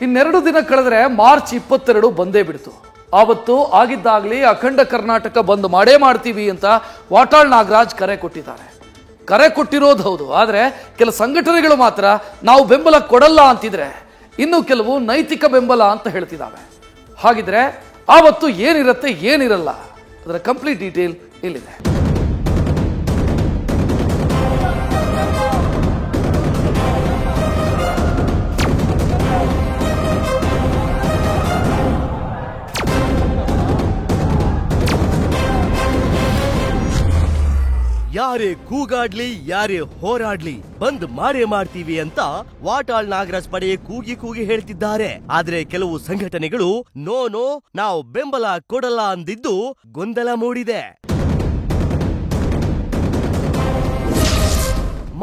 ಇನ್ನೆರಡು ದಿನ ಕಳೆದ್ರೆ ಮಾರ್ಚ್ 22 ಬಂದೇ ಬಿಡ್ತು. ಆವತ್ತು ಆಗಿದ್ದಾಗಲಿ ಅಖಂಡ ಕರ್ನಾಟಕ ಬಂದ್ ಮಾಡೇ ಮಾಡ್ತೀವಿ ಅಂತ ವಾಟಾಳ್ ನಾಗರಾಜ್ ಕರೆ ಕೊಟ್ಟಿದ್ದಾರೆ. ಕರೆ ಕೊಟ್ಟಿರೋದು ಹೌದು, ಆದರೆ ಕೆಲ ಸಂಘಟನೆಗಳು ಮಾತ್ರ ನಾವು ಬೆಂಬಲ ಕೊಡಲ್ಲ ಅಂತಿದ್ರೆ, ಇನ್ನು ಕೆಲವು ನೈತಿಕ ಬೆಂಬಲ ಅಂತ ಹೇಳ್ತಿದ್ದಾವೆ. ಹಾಗಿದ್ರೆ ಆವತ್ತು ಏನಿರುತ್ತೆ ಏನಿರಲ್ಲ ಅದರ ಕಂಪ್ಲೀಟ್ ಡೀಟೇಲ್ ಇಲ್ಲಿದೆ. ಯಾರೇ ಕೂಗಾಡ್ಲಿ ಯಾರೇ ಹೋರಾಡ್ಲಿ ಬಂದ್ ಮಾಡೇ ಮಾಡ್ತೀವಿ ಅಂತ ವಾಟಾಳ್ ನಾಗರಾಜ್ ಪಡೆ ಕೂಗಿ ಕೂಗಿ ಹೇಳ್ತಿದ್ದಾರೆ. ಆದ್ರೆ ಕೆಲವು ಸಂಘಟನೆಗಳು ನೋ ನಾವು ಬೆಂಬಲ ಕೊಡಲ್ಲ ಅಂದಿದ್ದು ಗೊಂದಲ ಮೂಡಿದೆ.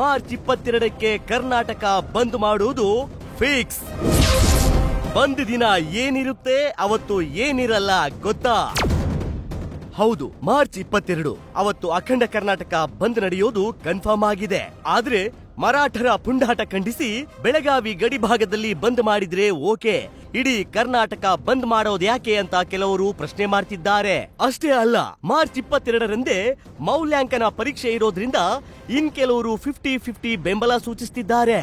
ಮಾರ್ಚ್ 22ಕ್ಕೆ ಕರ್ನಾಟಕ ಬಂದ್ ಮಾಡುವುದು ಫಿಕ್ಸ್. ಬಂದ್ ದಿನ ಏನಿರುತ್ತೆ ಅವತ್ತು ಏನಿರಲ್ಲ ಗೊತ್ತಾ? ಹೌದು, ಮಾರ್ಚ್ 22 ಅವತ್ತು ಅಖಂಡ ಕರ್ನಾಟಕ ಬಂದ್ ನಡೆಯೋದು ಕನ್ಫರ್ಮ್ ಆಗಿದೆ. ಆದ್ರೆ ಮರಾಠರ ಪುಂಡಾಟ ಖಂಡಿಸಿ ಬೆಳಗಾವಿ ಗಡಿ ಭಾಗದಲ್ಲಿ ಬಂದ್ ಮಾಡಿದ್ರೆ ಓಕೆ, ಇಡೀ ಕರ್ನಾಟಕ ಬಂದ್ ಮಾಡೋದು ಯಾಕೆ ಅಂತ ಕೆಲವರು ಪ್ರಶ್ನೆ ಮಾಡ್ತಿದ್ದಾರೆ. ಅಷ್ಟೇ ಅಲ್ಲ, ಮಾರ್ಚ್ 22ರಂದೇ ಮೌಲ್ಯಾಂಕನ ಪರೀಕ್ಷೆ ಇರೋದ್ರಿಂದ ಇನ್ ಕೆಲವರು 50-50 ಬೆಂಬಲ ಸೂಚಿಸುತ್ತಿದ್ದಾರೆ.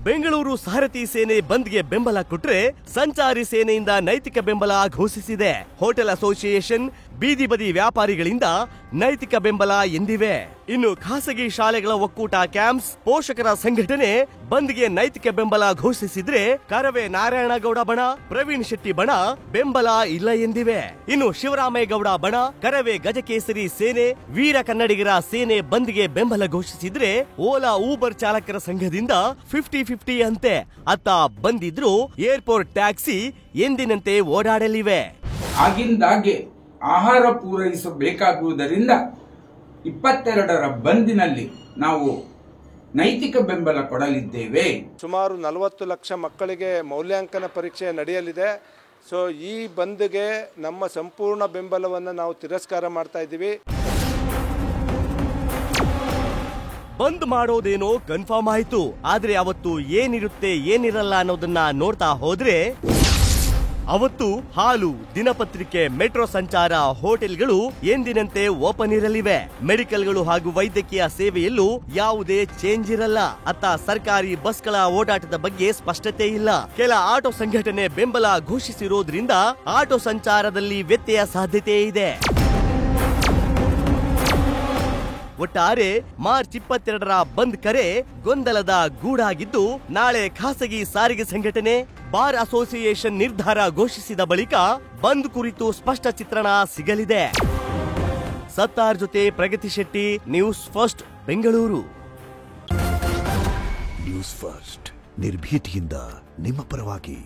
ಬೆಂಗಳೂರು ಸಾರಥಿ ಸೇನೆ ಬಂದ್ಗೆ ಬೆಂಬಲ ಕೊಟ್ರೆ, ಸಂಚಾರಿ ಸೇನೆಯಿಂದ ನೈತಿಕ ಬೆಂಬಲ ಘೋಷಿಸಿದೆ. ಹೋಟೆಲ್ ಅಸೋಸಿಯೇಷನ್, ಬೀದಿ ಬದಿ ವ್ಯಾಪಾರಿಗಳಿಂದ ನೈತಿಕ ಬೆಂಬಲ ಎಂದಿವೆ. ಇನ್ನು ಖಾಸಗಿ ಶಾಲೆಗಳ ಒಕ್ಕೂಟ ಕ್ಯಾಂಪ್ಸ್, ಪೋಷಕರ ಸಂಘಟನೆ ಬಂದ್ಗೆ ನೈತಿಕ ಬೆಂಬಲ ಘೋಷಿಸಿದ್ರೆ, ಕರವೇ ನಾರಾಯಣಗೌಡ ಬಣ, ಪ್ರವೀಣ್ ಶೆಟ್ಟಿ ಬಣ ಬೆಂಬಲ ಇಲ್ಲ ಎಂದಿವೆ. ಇನ್ನು ಶಿವರಾಮೇಗೌಡ ಬಣ, ಕರವೇ ಗಜಕೇಸರಿ ಸೇನೆ, ವೀರ ಕನ್ನಡಿಗರ ಸೇನೆ ಬಂದ್ಗೆ ಬೆಂಬಲ ಘೋಷಿಸಿದ್ರೆ, ಓಲಾ ಊಬರ್ ಚಾಲಕರ ಸಂಘದಿಂದ 50-50 ಅಂತೆ. ಅತ್ತ ಬಂದಿದ್ರು ಏರ್ಪೋರ್ಟ್ ಟ್ಯಾಕ್ಸಿ ಎಂದಿನಂತೆ ಓಡಾಡಲಿವೆ. ಆಗಿಂದಾಗೆ ಆಹಾರ ಪೂರೈಸಬೇಕಾಗುವುದರಿಂದ 22ರ ಬಂದಿನಲ್ಲಿ ನಾವು ನೈತಿಕ ಬೆಂಬಲ ಕೊಡಲಿದ್ದೇವೆ. ಸುಮಾರು 40 ಲಕ್ಷ ಮಕ್ಕಳಿಗೆ ಮೌಲ್ಯಾಂಕನ ಪರೀಕ್ಷೆ ನಡೆಯಲಿದೆ. ಸೊ ಈ ಬಂದ್ಗೆ ನಮ್ಮ ಸಂಪೂರ್ಣ ಬೆಂಬಲವನ್ನು ನಾವು ತಿರಸ್ಕಾರ ಮಾಡ್ತಾ ಇದ್ದೀವಿ. ಬಂದ್ ಮಾಡೋದೇನೋ ಕನ್ಫರ್ಮ್ ಆಯ್ತು, ಆದ್ರೆ ಅವತ್ತು ಏನಿರುತ್ತೆ ಏನಿರಲ್ಲ ಅನ್ನೋದನ್ನ ನೋಡ್ತಾ ಹೋದ್ರೆ, ಅವತ್ತು ಹಾಲು, ದಿನಪತ್ರಿಕೆ, ಮೆಟ್ರೋ ಸಂಚಾರ, ಹೋಟೆಲ್ಗಳು ಎಂದಿನಂತೆ ಓಪನ್ ಇರಲಿವೆ. ಮೆಡಿಕಲ್ಗಳು ಹಾಗೂ ವೈದ್ಯಕೀಯ ಸೇವೆಯಲ್ಲೂ ಯಾವುದೇ ಚೇಂಜ್ ಇರಲ್ಲ. ಅತ್ತ ಸರ್ಕಾರಿ ಬಸ್ಗಳ ಓಡಾಟದ ಬಗ್ಗೆ ಸ್ಪಷ್ಟತೆ ಇಲ್ಲ. ಕೆಲ ಆಟೋ ಸಂಘಟನೆ ಬೆಂಬಲ ಘೋಷಿಸಿರೋದ್ರಿಂದ ಆಟೋ ಸಂಚಾರದಲ್ಲಿ ವ್ಯತ್ಯಯ ಸಾಧ್ಯತೆ ಇದೆ. ಒಟ್ಟಾರೆ ಮಾರ್ಚ್ 22ರ ಬಂದ್ ಕರೆ ಗೊಂದಲದ ಗೂಡಾಗಿದ್ದು, ನಾಳೆ ಖಾಸಗಿ ಸಾರಿಗೆ ಸಂಘಟನೆ, ಬಾರ್ ಅಸೋಸಿಯೇಷನ್ ನಿರ್ಧಾರ ಘೋಷಿಸಿದ ಬಳಿಕ ಬಂದ್ ಕುರಿತು ಸ್ಪಷ್ಟ ಚಿತ್ರಣ ಸಿಗಲಿದೆ. ಸತ್ತಾರ್ ಜೊತೆ Pragati Shetty, news first, Bengaluru. News first ನಿರ್ಭೀತಿಯಿಂದ ನಿಮ್ಮ ಪರವಾಗಿ.